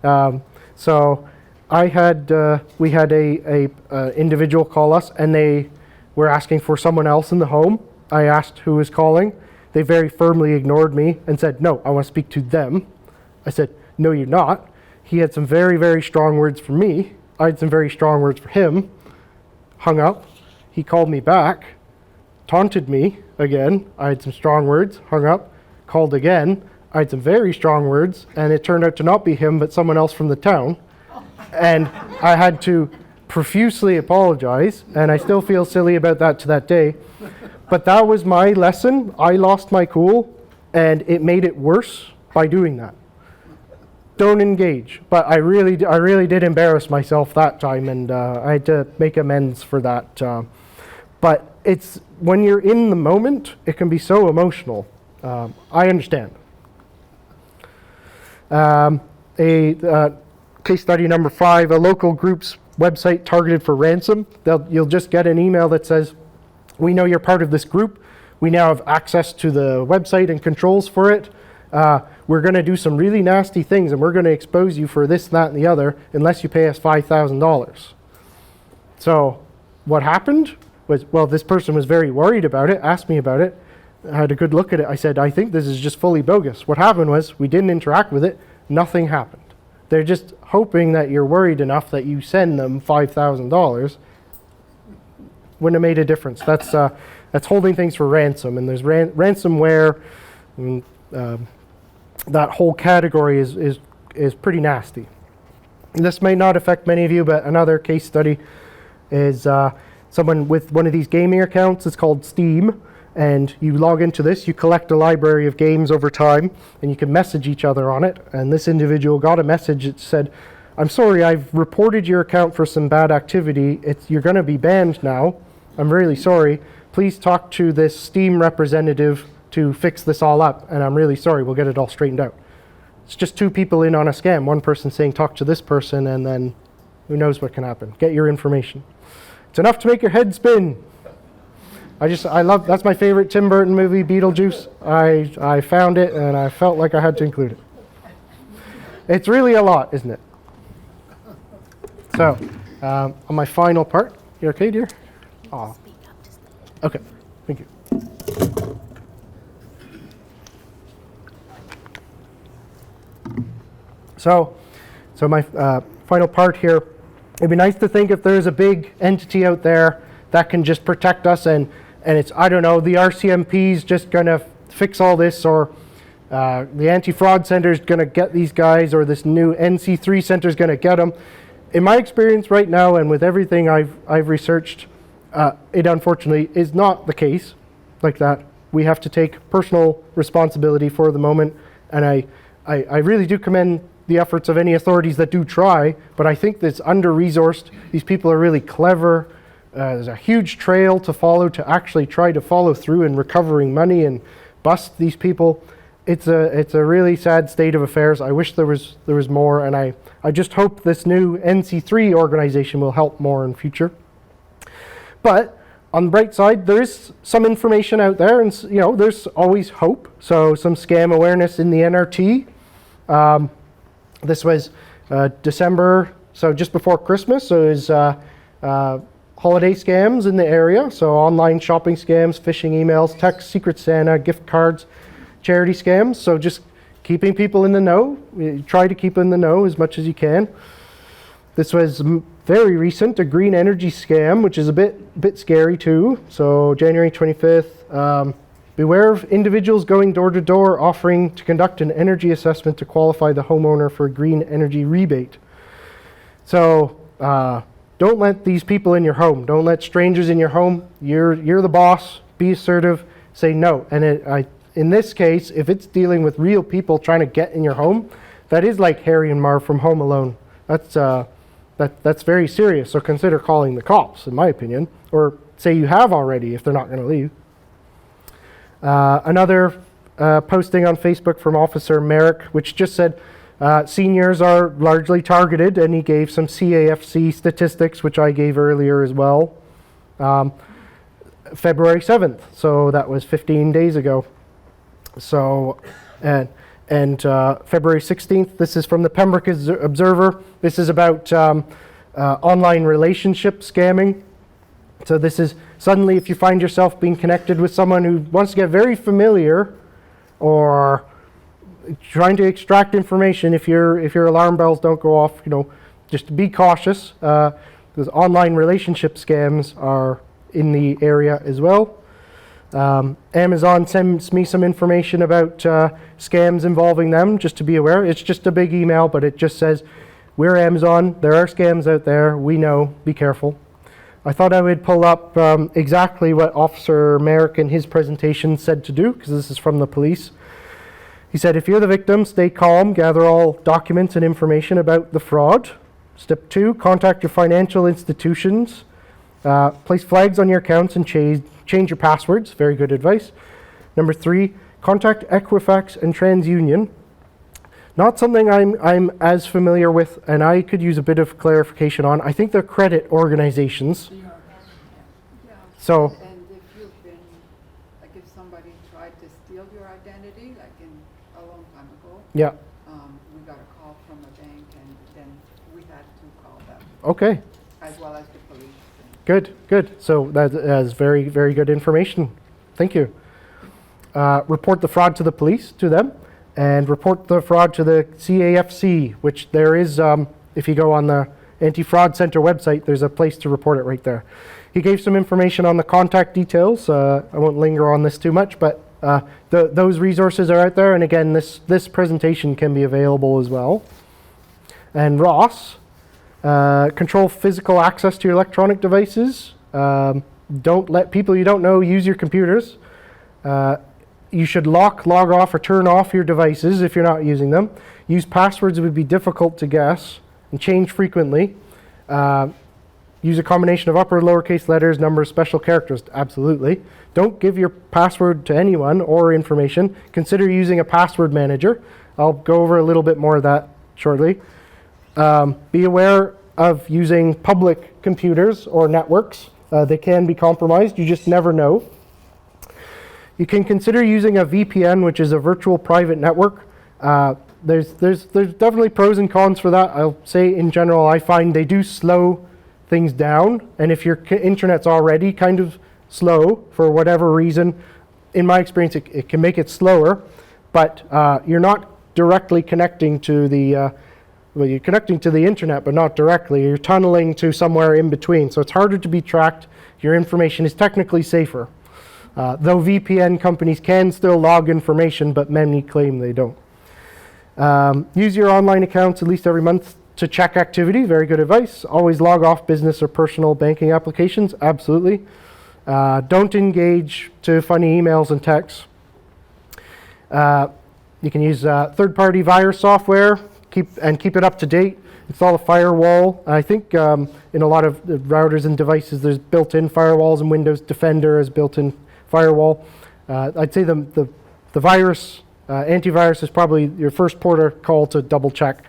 So we had a individual call us, and they were asking for someone else in the home. I asked who was calling. They very firmly ignored me and said, no, I want to speak to them. I said, no, you're not. He had some very, very strong words for me. I had some very strong words for him. Hung up. He called me back, taunted me again. I had some strong words. Hung up. Called again. I had some very strong words, and it turned out to not be him, but someone else from the town. And I had to profusely apologize, and I still feel silly about that to that day. But that was my lesson. I lost my cool, and it made it worse by doing that. Don't engage. But I really did embarrass myself that time, and I had to make amends for that. But it's when you're in the moment, it can be so emotional. I understand. Case study number 5, a local group's website targeted for ransom. You'll just get an email that says, we know you're part of this group. We now have access to the website and controls for it. We're going to do some really nasty things, and we're going to expose you for this, that, and the other, unless you pay us $5,000. So what happened was, well, this person was very worried about it, asked me about it. I had a good look at it. I said, I think this is just fully bogus. What happened was, we didn't interact with it. Nothing happened. They're just hoping that you're worried enough that you send them $5,000. Wouldn't have made a difference. That's holding things for ransom, and there's ransomware. And, that whole category is pretty nasty. This may not affect many of you, but another case study is someone with one of these gaming accounts. It's called Steam, and you log into this, you collect a library of games over time, and you can message each other on it. And this individual got a message that said, I'm sorry, I've reported your account for some bad activity. You're going to be banned now. I'm really sorry. Please talk to this Steam representative to fix this all up, and I'm really sorry, we'll get it all straightened out. It's just 2 people in on a scam, one person saying talk to this person, and then who knows what can happen. Get your information. It's enough to make your head spin. That's my favorite Tim Burton movie, Beetlejuice. I found it, and I felt like I had to include it. It's really a lot, isn't it? So, on my final part, you okay, dear? Aw. Okay, thank you. So my final part here, it'd be nice to think if there's a big entity out there that can just protect us, and it's, I don't know, the RCMP's just going to fix all this, or the Anti-Fraud Center is going to get these guys, or this new NC3 Center is going to get them. In my experience right now, and with everything I've researched, it unfortunately is not the case like that. We have to take personal responsibility for the moment, and I really do commend the efforts of any authorities that do try, but I think that's under-resourced. These people are really clever. There's a huge trail to follow to actually try to follow through in recovering money and bust these people. It's a really sad state of affairs. I wish there was more, and I just hope this new NC3 organization will help more in future. But on the bright side, there is some information out there, and there's always hope. So some scam awareness in the NRT. This was December, so just before Christmas. So it was holiday scams in the area. So online shopping scams, phishing emails, text, Secret Santa, gift cards, charity scams. So just keeping people in the know. You try to keep in the know as much as you can. This was very recent, a green energy scam, which is a bit scary too. So January 25th. Beware of individuals going door to door offering to conduct an energy assessment to qualify the homeowner for a green energy rebate. So don't let these people in your home. Don't let strangers in your home. You're the boss. Be assertive. Say no. And in this case, if it's dealing with real people trying to get in your home, that is like Harry and Marv from Home Alone. That's very serious. So consider calling the cops, in my opinion, or say you have already if they're not going to leave. Another posting on Facebook from Officer Merrick, which just said seniors are largely targeted, and he gave some CAFC statistics, which I gave earlier as well. February 7th, so that was 15 days ago. So, and February 16th, this is from the Pembroke Observer. This is about online relationship scamming. So this is suddenly if you find yourself being connected with someone who wants to get very familiar or trying to extract information, if your alarm bells don't go off, just be cautious, because online relationship scams are in the area as well. Amazon sends me some information about scams involving them, just to be aware. It's just a big email, but it just says, we're Amazon, there are scams out there, we know, be careful. I thought I would pull up exactly what Officer Merrick in his presentation said to do, because this is from the police. He said, if you're the victim, stay calm, gather all documents and information about the fraud. Step 2, contact your financial institutions. Place flags on your accounts and change your passwords. Very good advice. Number 3, contact Equifax and TransUnion. Not something I'm as familiar with, and I could use a bit of clarification on. I think they're credit organizations. Yeah. So, And if you've been, like if somebody tried to steal your identity, like a long time ago, yeah, we got a call from a bank and then we had to call them, okay. as well as the police. Good. So that is very, very good information. Thank you. Report the fraud to the police, to them, and report the fraud to the CAFC, which there is, if you go on the Anti-Fraud Center website, there's a place to report it right there. He gave some information on the contact details. I won't linger on this too much, but those resources are out there. And again, this presentation can be available as well. And Ross, control physical access to your electronic devices. Don't let people you don't know use your computers. You should log off, or turn off your devices if you're not using them. Use passwords that would be difficult to guess and change frequently. Use a combination of upper and lowercase letters, numbers, special characters. Absolutely. Don't give your password to anyone or information. Consider using a password manager. I'll go over a little bit more of that shortly. Be aware of using public computers or networks. They can be compromised. You just never know. You can consider using a VPN, which is a virtual private network. There's definitely pros and cons for that. I'll say in general, I find they do slow things down. And if your internet's already kind of slow for whatever reason, in my experience, it can make it slower. But you're not directly connecting to the well, you're connecting to the internet, but not directly. You're tunneling to somewhere in between. So it's harder to be tracked. Your information is technically safer. Though VPN companies can still log information, but many claim they don't. Use your online accounts at least every month to check activity. Very good advice. Always log off business or personal banking applications. Absolutely. Don't engage to funny emails and texts. You can use third-party virus software. Keep it up to date. Install a firewall. I think in a lot of routers and devices, there's built-in firewalls, and Windows Defender is built-in firewall. I'd say the virus, antivirus is probably your first port of call to double check.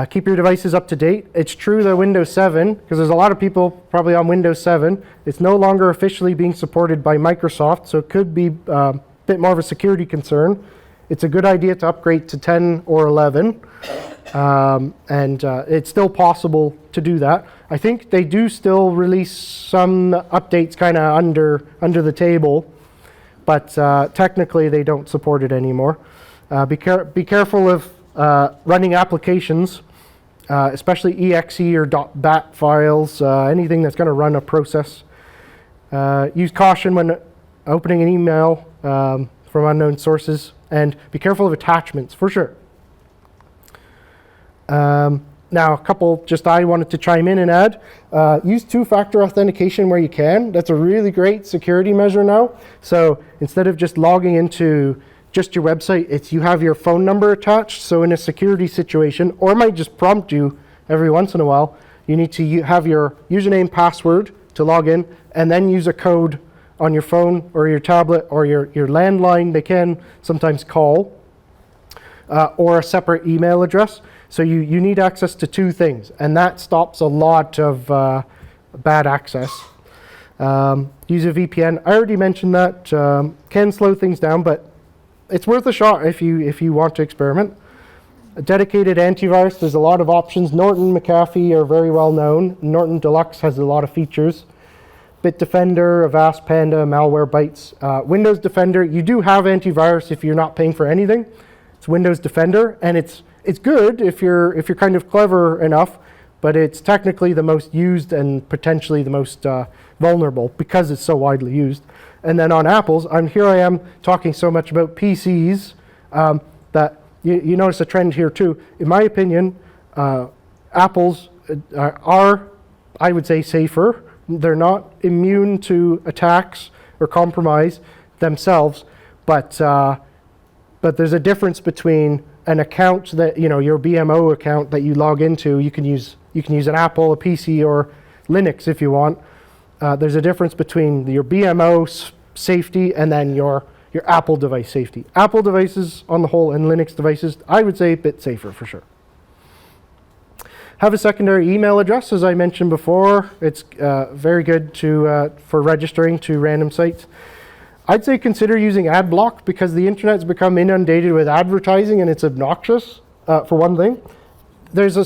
Keep your devices up to date. It's true that Windows 7, because there's a lot of people probably on Windows 7, it's no longer officially being supported by Microsoft, so it could be a bit more of a security concern. it's a good idea to upgrade to 10 or 11. It's still possible to do that. I think they do still release some updates kind of under the table, but technically they don't support it anymore. Be careful of running applications, especially exe or .bat files, anything that's going to run a process. Use caution when opening an email from unknown sources, and be careful of attachments for sure. Now, a couple just I wanted to chime in and add. Use two-factor authentication where you can. That's a really great security measure now. So instead of just logging into just your website, you have your phone number attached. So in a security situation, or it might just prompt you every once in a while, you need to have your username, password to log in, and then use a code on your phone or your tablet or your landline. They can sometimes call, or a separate email address. So you need access to two things, and that stops a lot of bad access. Use a VPN. I already mentioned that. Can slow things down, but it's worth a shot if you want to experiment. A dedicated antivirus, there's a lot of options. Norton, McAfee are very well known. Norton Deluxe has a lot of features. Bitdefender, Avast Panda, Malwarebytes. Windows Defender, you do have antivirus if you're not paying for anything. It's Windows Defender, and it's good if you're kind of clever enough, but it's technically the most used and potentially the most vulnerable because it's so widely used. And then on Apple's, here I am talking so much about PCs that you notice a trend here too. In my opinion, Apple's are, I would say, safer. They're not immune to attacks or compromise themselves, but there's a difference between an account that, your BMO account that you log into. You can use an Apple, a PC, or Linux if you want. There's a difference between your BMO safety and then your Apple device safety. Apple devices on the whole and Linux devices, I would say a bit safer for sure. Have a secondary email address, as I mentioned before. It's very good for registering to random sites. I'd say consider using AdBlock because the internet's become inundated with advertising and it's obnoxious, for one thing. There's a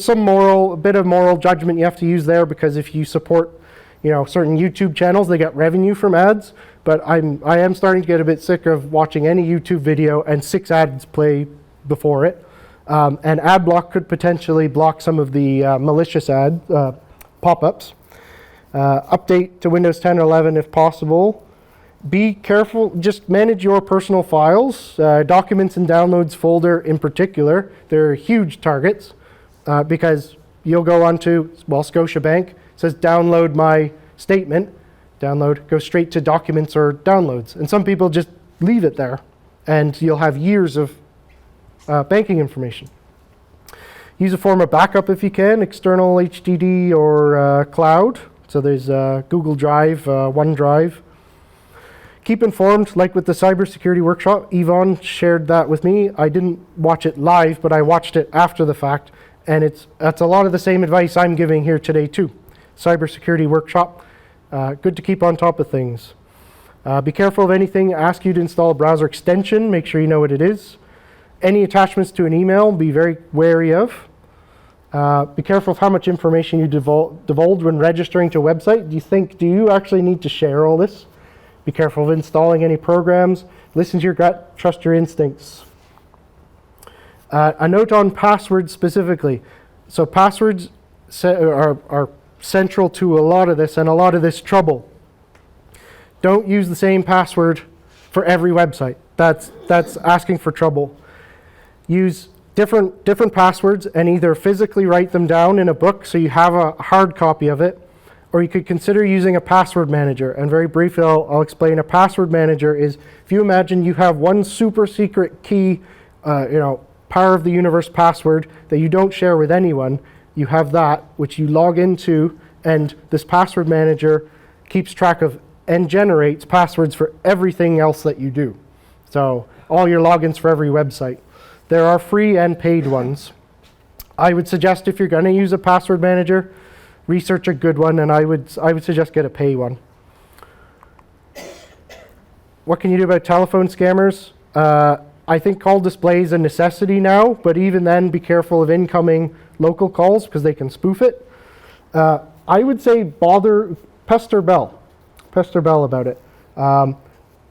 bit of moral judgment you have to use there because if you support, certain YouTube channels, they get revenue from ads. But I am starting to get a bit sick of watching any YouTube video and 6 ads play before it. And AdBlock could potentially block some of the malicious ad pop-ups. Update to Windows 10 or 11 if possible. Be careful, just manage your personal files, documents and downloads folder in particular. They're huge targets because you'll go onto, Scotiabank says download my statement, go straight to documents or downloads. And some people just leave it there and you'll have years of banking information. Use a form of backup if you can, external HDD or cloud. So there's Google Drive, OneDrive. Keep informed, like with the cybersecurity workshop. Yvonne shared that with me. I didn't watch it live, but I watched it after the fact. And that's a lot of the same advice I'm giving here today too. Cybersecurity workshop. Good to keep on top of things. Be careful of anything. Ask you to install a browser extension. Make sure you know what it is. Any attachments to an email, be very wary of. Be careful of how much information you divulge when registering to a website. Do you actually need to share all this? Be careful of installing any programs. Listen to your gut, trust your instincts. A note on passwords specifically. So passwords are central to a lot of this and a lot of this trouble. Don't use the same password for every website. That's asking for trouble. Use different passwords and either physically write them down in a book so you have a hard copy of it, or you could consider using a password manager. And very briefly, I'll explain. A password manager is, if you imagine you have one super secret key, power of the universe password that you don't share with anyone, you have that, which you log into, and this password manager keeps track of and generates passwords for everything else that you do. So all your logins for every website. There are free and paid ones. I would suggest if you're going to use a password manager, research a good one, and I would suggest get a pay one. What can you do about telephone scammers? I think call display is a necessity now, but even then, be careful of incoming local calls because they can spoof it. I would say pester Bell about it.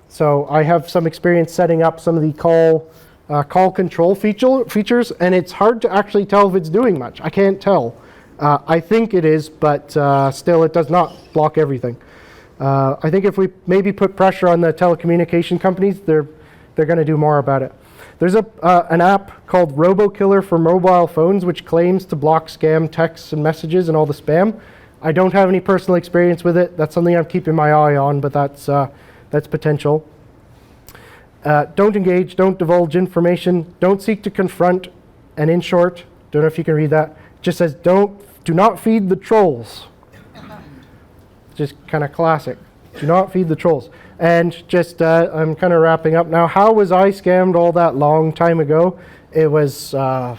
So I have some experience setting up some of the call control features, and it's hard to actually tell if it's doing much. I can't tell. I think it is, but still it does not block everything. I think if we maybe put pressure on the telecommunication companies, they're going to do more about it. There's an app called RoboKiller for mobile phones, which claims to block scam texts and messages and all the spam. I don't have any personal experience with it. That's something I'm keeping my eye on, but that's potential. Don't engage, don't divulge information, don't seek to confront, and in short, don't know if you can read that, it just says do not feed the trolls. Just kind of classic. Do not feed the trolls. And just, I'm kind of wrapping up now. How was I scammed all that long time ago? It was a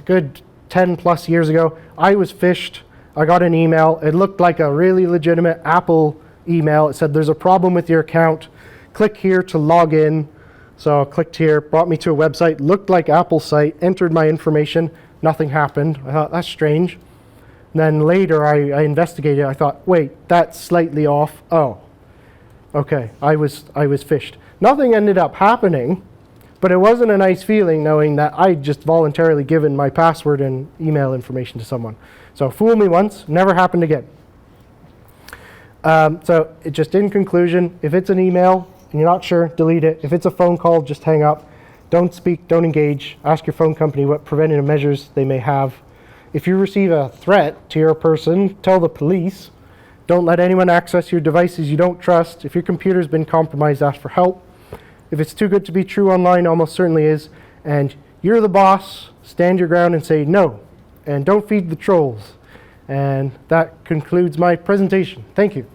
good 10 plus years ago. I was phished. I got an email. It looked like a really legitimate Apple email. It said, there's a problem with your account. Click here to log in. So I clicked here, brought me to a website, looked like Apple's site, entered my information. Nothing happened. I thought, that's strange. And then later I investigated. I thought, wait, that's slightly off. Oh, okay, I was phished. Nothing ended up happening, but it wasn't a nice feeling knowing that I just voluntarily given my password and email information to someone. So fool me once, never happened again. So it just in conclusion, if it's an email and you're not sure, delete it. If it's a phone call, just hang up. Don't speak, don't engage. Ask your phone company what preventative measures they may have. If you receive a threat to your person, tell the police. Don't let anyone access your devices you don't trust. If your computer's been compromised, ask for help. If it's too good to be true online, almost certainly is. And you're the boss, stand your ground and say no. And don't feed the trolls. And that concludes my presentation. Thank you.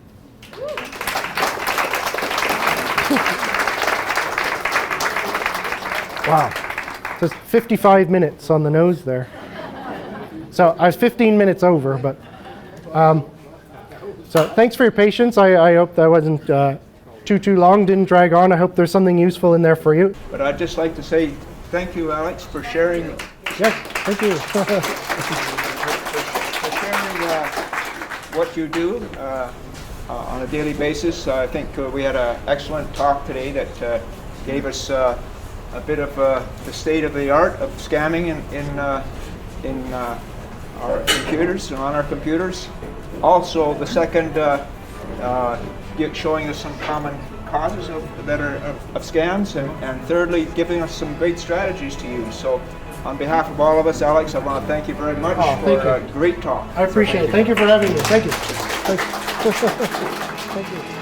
Wow, just 55 minutes on the nose there. So I was 15 minutes over, but so thanks for your patience. I hope that wasn't too long, didn't drag on. I hope there's something useful in there for you. But I'd just like to say thank you, Alex, for sharing. Yes, thank you. for sharing what you do on a daily basis. I think we had an excellent talk today that gave us a bit of the state of the art of scamming in our computers and on our computers. Also, the second, showing us some common causes of scams, and thirdly, giving us some great strategies to use. So, on behalf of all of us, Alex, I want to thank you very much for a great talk. I appreciate it. Thank you for having me. Thank you. Thank you. Thank you.